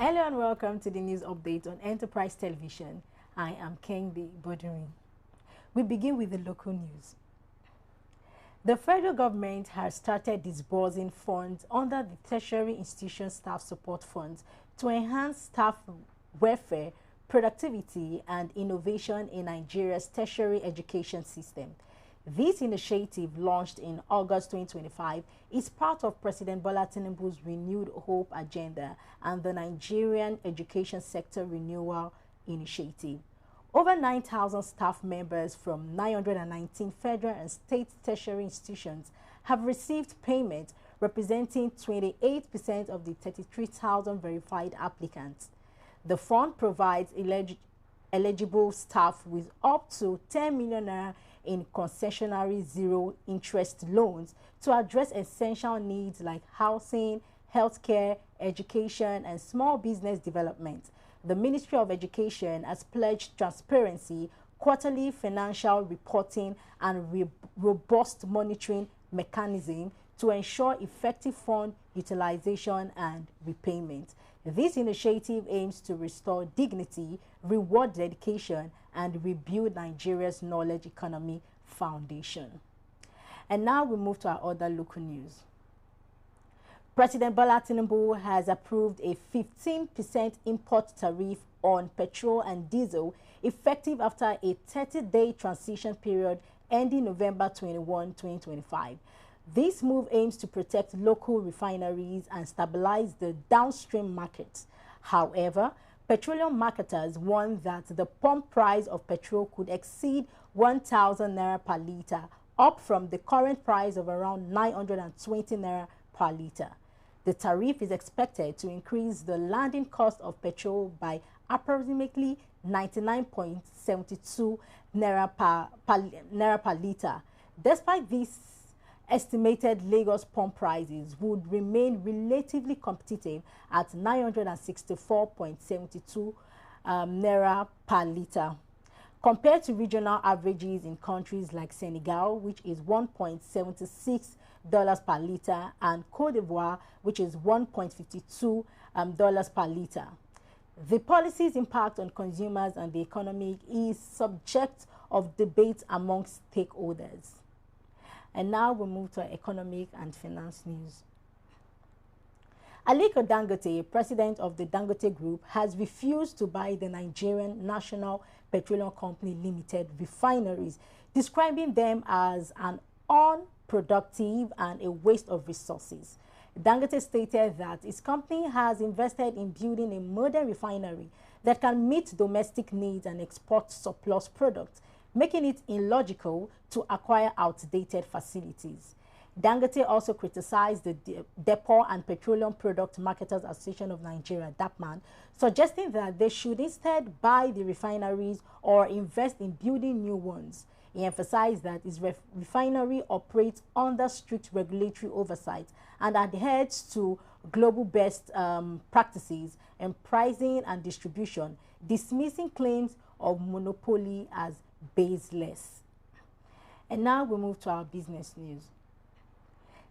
Hello and welcome to the news update on Enterprise Television. I am Kendi Boduri. We begin with the local news. The federal government has started disbursing funds under the Tertiary Institution Staff Support Funds to enhance staff welfare, productivity, and innovation in Nigeria's tertiary education system. This initiative, launched in August 2025, is part of President Bola Tinubu's Renewed Hope agenda and the Nigerian Education Sector Renewal Initiative. Over 9,000 staff members from 919 federal and state tertiary institutions have received payment, representing 28% of the 33,000 verified applicants. The fund provides eligible staff with up to 10 million naira in concessionary zero-interest loans to address essential needs like housing, healthcare, education, and small business development. The Ministry of Education has pledged transparency, quarterly financial reporting, and robust monitoring mechanism to ensure effective fund utilization and repayment. This initiative aims to restore dignity, reward dedication, and rebuild Nigeria's knowledge economy foundation. And now we move to our other local news. President Bola Tinubu has approved a 15% import tariff on petrol and diesel effective after a 30-day transition period ending November 21, 2025. This move aims to protect local refineries and stabilize the downstream markets. However, petroleum marketers warn that the pump price of petrol could exceed 1,000 naira per litre, up from the current price of around 920 naira per litre. The tariff is expected to increase the landing cost of petrol by approximately 99.72 naira per litre. Despite this, estimated Lagos pump prices would remain relatively competitive at 964.72 naira per litre. Compared to regional averages in countries like Senegal, which is $1.76 per litre, and Cote d'Ivoire, which is $1.52 per litre. The policy's impact on consumers and the economy is subject of debate among stakeholders. And now we move to economic and finance news. Aliko Dangote, president of the Dangote Group, has refused to buy the Nigerian National Petroleum Company Limited refineries, describing them as an unproductive and a waste of resources. Dangote stated that his company has invested in building a modern refinery that can meet domestic needs and export surplus products, making it illogical to acquire outdated facilities. Dangote also criticized the Depot and Petroleum Product Marketers Association of Nigeria, DAPMAN, suggesting that they should instead buy the refineries or invest in building new ones. He emphasized that his refinery operates under strict regulatory oversight and adheres to global best practices in pricing and distribution, dismissing claims of monopoly as baseless. And now we move to our business news.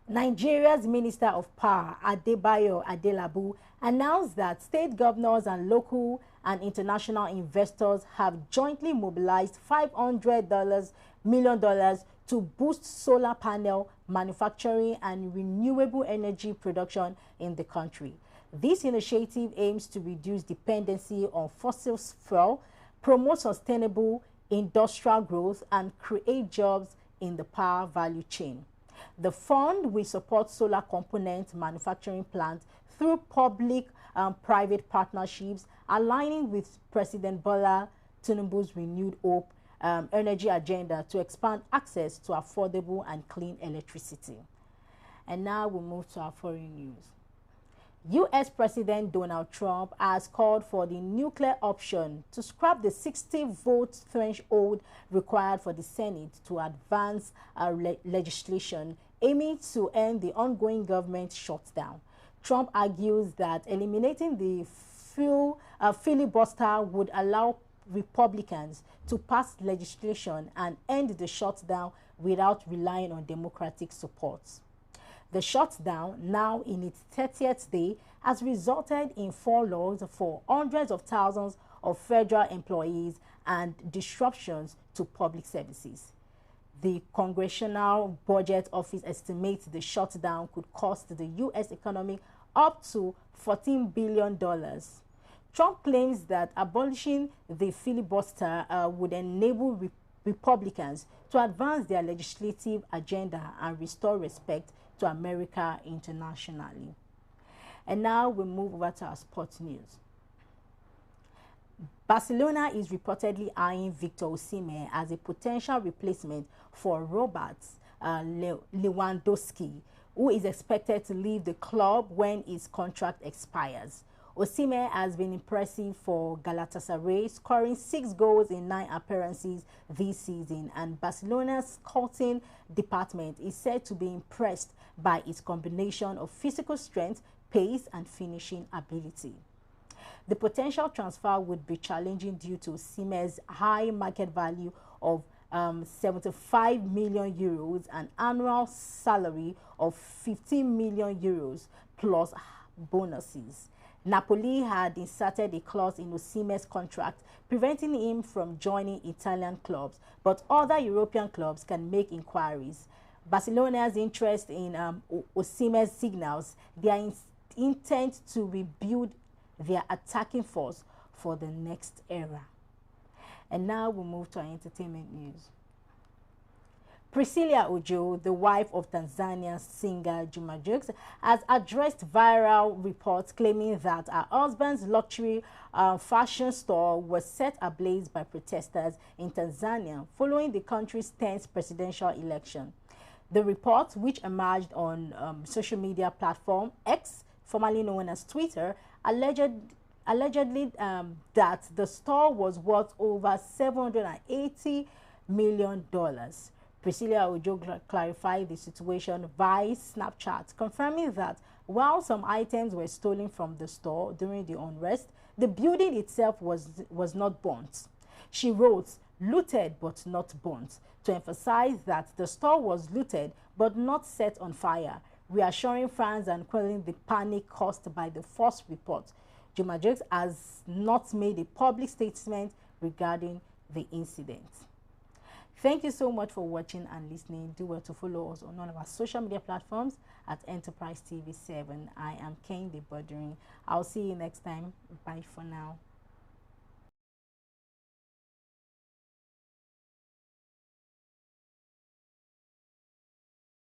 Nigeria's Minister of Power, Adebayo Adelabu, announced that state governors and local and international investors have jointly mobilized $500 million to boost solar panel manufacturing and renewable energy production in the country. This initiative aims to reduce dependency on fossil fuel, promote sustainable industrial growth, and create jobs in the power value chain. The fund will support solar component manufacturing plants through public-private partnerships, aligning with President Bola Tinubu's Renewed Hope energy agenda to expand access to affordable and clean electricity. And now we move to our foreign news. U.S. President Donald Trump has called for the nuclear option to scrap the 60-vote threshold required for the Senate to advance legislation aiming to end the ongoing government shutdown. Trump argues that eliminating the filibuster would allow Republicans to pass legislation and end the shutdown without relying on Democratic support. The shutdown, now in its 30th day, has resulted in furloughs for hundreds of thousands of federal employees and disruptions to public services. The Congressional Budget Office estimates the shutdown could cost the U.S. economy up to $14 billion. Trump claims that abolishing the filibuster would enable Republicans to advance their legislative agenda and restore respect to America internationally. And now we move over to our sports news. Barcelona is reportedly eyeing Victor Osimhen as a potential replacement for Robert Lewandowski, who is expected to leave the club when his contract expires. Osimhen has been impressive for Galatasaray, scoring 6 goals in 9 appearances this season, and Barcelona's scouting department is said to be impressed by its combination of physical strength, pace, and finishing ability. The potential transfer would be challenging due to Osimhen's high market value of 75 million euros and annual salary of 15 million euros plus bonuses. Napoli had inserted a clause in Osimhen's contract preventing him from joining Italian clubs, but other European clubs can make inquiries. Barcelona's interest in Osimhen signals their intent to rebuild their attacking force for the next era. And now we move to our entertainment news. Priscilla Ojo, the wife of Tanzanian singer Juma Jux, has addressed viral reports claiming that her husband's luxury fashion store was set ablaze by protesters in Tanzania following the country's 10th presidential election. The report, which emerged on social media platform X, formerly known as Twitter, allegedly that the store was worth over $780 million. Priscilla Ojo clarified the situation via Snapchat, confirming that while some items were stolen from the store during the unrest, the building itself was not burnt. She wrote, "Looted but not burnt," to emphasize that the store was looted but not set on fire, reassuring fans and quelling the panic caused by the false report. Juma Jux has not made a public statement regarding the incident. Thank you so much for watching and listening. Do well to follow us on all of our social media platforms at Enterprise TV 7. I am Ken the Buddering. I'll see you next time. Bye for now.